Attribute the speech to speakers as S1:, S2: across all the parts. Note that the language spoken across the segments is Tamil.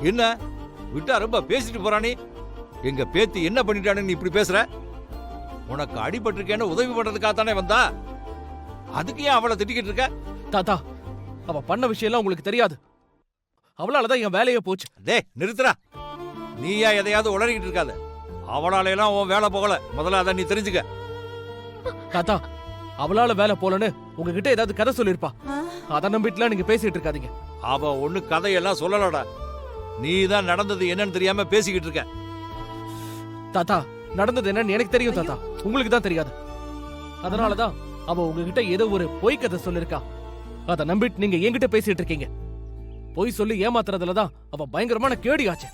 S1: என்ன விட்டா ரொம்ப பேசிட்டு போறானே? எங்க பேத்தி என்ன பண்ணிட்டானு நீ இப்படி பேசுற? உனக்கு அடிபட்டிருக்கேன்னு உதவி பண்றதுக்காக தானே வந்தா? அதுக்கு ஏன் அவளை திட்டிக்கிட்டு இருக்க?
S2: தாத்தா, அவ பண்ண விஷயம் எல்லாம் உங்களுக்கு தெரியாது. அவளாலதான் என் வேலையே போச்சு.
S1: டேய் நிறுத்துறா. நீயா எதையாவது உளறிக்கிட்டு இருக்காத. அவளால எல்லாம் உன் வேலை போகல. முதல்ல அதை நீ தெரிஞ்சுக்க.
S2: தாத்தா, அவளால வேலை போலன்னு உங்ககிட்ட ஏதாவது கதை சொல்லிருப்பா. அதை நம்பிட்டுலாம் நீங்க பேசிட்டு இருக்காதீங்க.
S1: அவ ஒண்ணு கதையெல்லாம் சொல்லலடா. நீ தான் நடந்தது என்னன்னு தெரியாம பேசிக்கிட்டு இருக்க.
S2: தாத்தா, நடந்தது என்னன்னு எனக்கு தெரியும் தாத்தா, உங்களுக்கு தான் தெரியாது. அதனாலதான் அவ உங்ககிட்ட ஏதோ ஒரு பொய் கதை சொல்லிருக்கா. அதை நம்பிட்டு நீங்க என்கிட்ட பேசிட்டு இருக்கீங்க. பொய் சொல்லி ஏமாத்துறதுலதான் அவ பயங்கரமான கேடியாச்சு.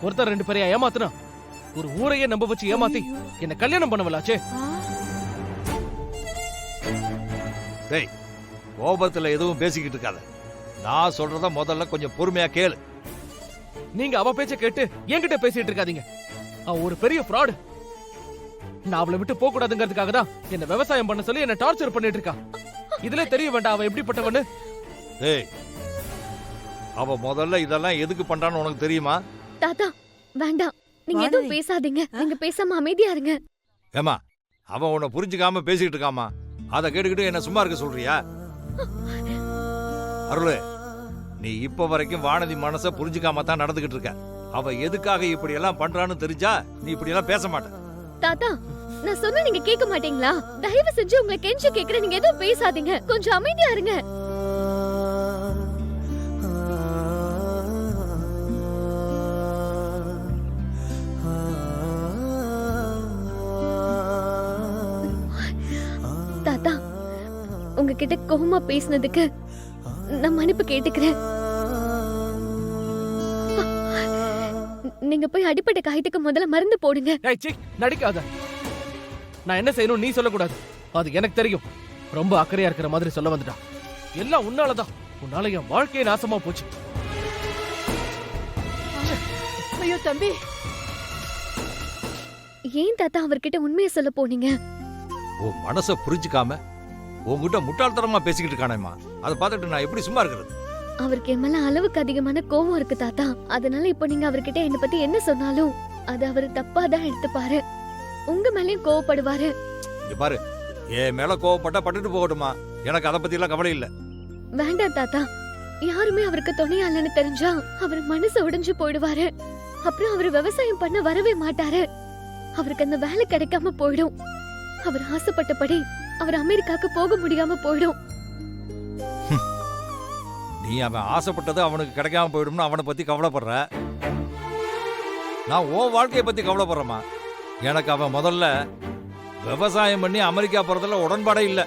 S2: ஒருத்தர் ரெண்டு பேரையா ஏமாத்துனா ஒரு ஊரையே நம்ப வச்சு ஏமாத்தி என்ன கல்யாணம் பண்ணவளாச்சே.
S1: டேய், கோபத்துல எதுவும் பேசிக்கிட்டு இருக்காத. நான் சொல்றத முதல்ல கொஞ்சம் பொறுமையா கேளு.
S2: நீங்க அவ பேச்ச கேட்டு என்கிட்ட பேசிட்டு இருக்காதீங்க. அவ ஒரு பெரிய ஃப்ராடு. நான் அவளை விட்டு போக கூடாதுங்கிறதுக்காக தான் என்ன விவசாயம் பண்ண சொல்லி என்ன டார்ச்சர் பண்ணிட்டு இருக்கா. இதுல தெரிய வேண்டாம் அவ எப்படிப்பட்டவன்னு.
S1: டேய், அவ முதல்ல இதெல்லாம் எதுக்கு பண்றான்னு உனக்கு தெரியுமா?
S3: தாத்தா வேண்டாம், நீங்க எதுவும் பேசாதீங்க. நீங்க பேசாம அமைதியா இருங்க.
S1: ஏமா, அவன் உன்னை புரிஞ்சுக்காம பேசிக்கிட்டு இருக்காமா. அதை கேட்டுக்கிட்டு என்ன சும்மா இருக்க சொல்றியா? அருளு, நீ இப்ப வரைக்கும் வானதி மனச புரிஞ்சுக்காம தான் நடந்துகிட்டு இருக்க. அவ எதுக்காக இப்படி எல்லாம் பண்றான்னு தெரிஞ்சா நீ இப்படி எல்லாம் பேச மாட்ட.
S3: தாத்தா, நான் சொன்னா நீங்க கேட்க மாட்டீங்களா? தயவு செஞ்சு உங்களை கெஞ்சி கேக்குறேன், நீங்க எதுவும் பேசாதீங்க. கொஞ்சம் அமைதியா இருங்க. தாத்தா, உங்ககிட்ட கோவமா பேசினதுக்கு நான் மன்னிப்பு கேட்டுக்கிறேன். நீங்க போய் அடிப்பட்ட காயத்துக்கு முதல்ல மருந்து போடுங்க.
S2: நடிக்காத. நான் என்ன செய்யணும் நீ சொல்லக்கூடாது. அது எனக்கு தெரியும். ரொம்ப அக்கறையா இருக்கிற மாதிரி சொல்ல வந்துட்டா. எல்லாம் உன்னாலதான். உன்னால என் வாழ்க்கையே நாசமா போச்சு.
S4: ஐயோ தம்பி,
S3: ஏன் தாத்தா அவர்கிட்ட உண்மையை சொல்ல போனீங்க?
S1: உன் மனச புரிஞ்சுக்காம உன்கிட்ட முட்டாள்தனமா பேசிக்கிட்டு இருக்கானேம்மா. அதை பார்த்துட்டு நான் எப்படி சும்மா இருக்கிறது?
S3: அவருக்கு என் மேல அளவுக்கு அதிகமான கோவம் இருக்கு தாத்தா. அதனால இப்ப நீங்க அவர்கிட்ட என்ன பத்தி என்ன சொன்னாலும் அது அவரு தப்பா தான் எடுத்துப்பாரு. உங்க மேலயும் கோவப்படுவாரு.
S1: இங்க பாரு, என் மேல கோவப்பட்டா பட்டுட்டு போகட்டுமா. எனக்கு அதை பத்தி எல்லாம் கவலை இல்ல.
S3: வேண்டாம் தாத்தா, யாருமே அவருக்கு துணையா இல்லைன்னு தெரிஞ்சா அவர் மனசு உடைஞ்சு போயிடுவாரு. அப்புறம் அவர் விவசாயம் பண்ண வரவே மாட்டாரு. அவருக்கு அந்த வேலை கிடைக்காம போயிடும். அவர் ஆசைப்பட்டபடி அவர் அமெரிக்காக்கு போக முடியாம போயிடும்.
S1: நீ அவன் ஆசைப்பட்டது அவனுக்கு கிடைக்காம போயிடும்னு அவனை பத்தி கவலைப்படுற. நான் உன் வாழ்க்கையை பத்தி கவலைப்படுறேம்மா. எனக்கு அவன் முதல்ல விவசாயம் பண்ணி அமெரிக்கா போறதுல உடன்பாடே இல்லை.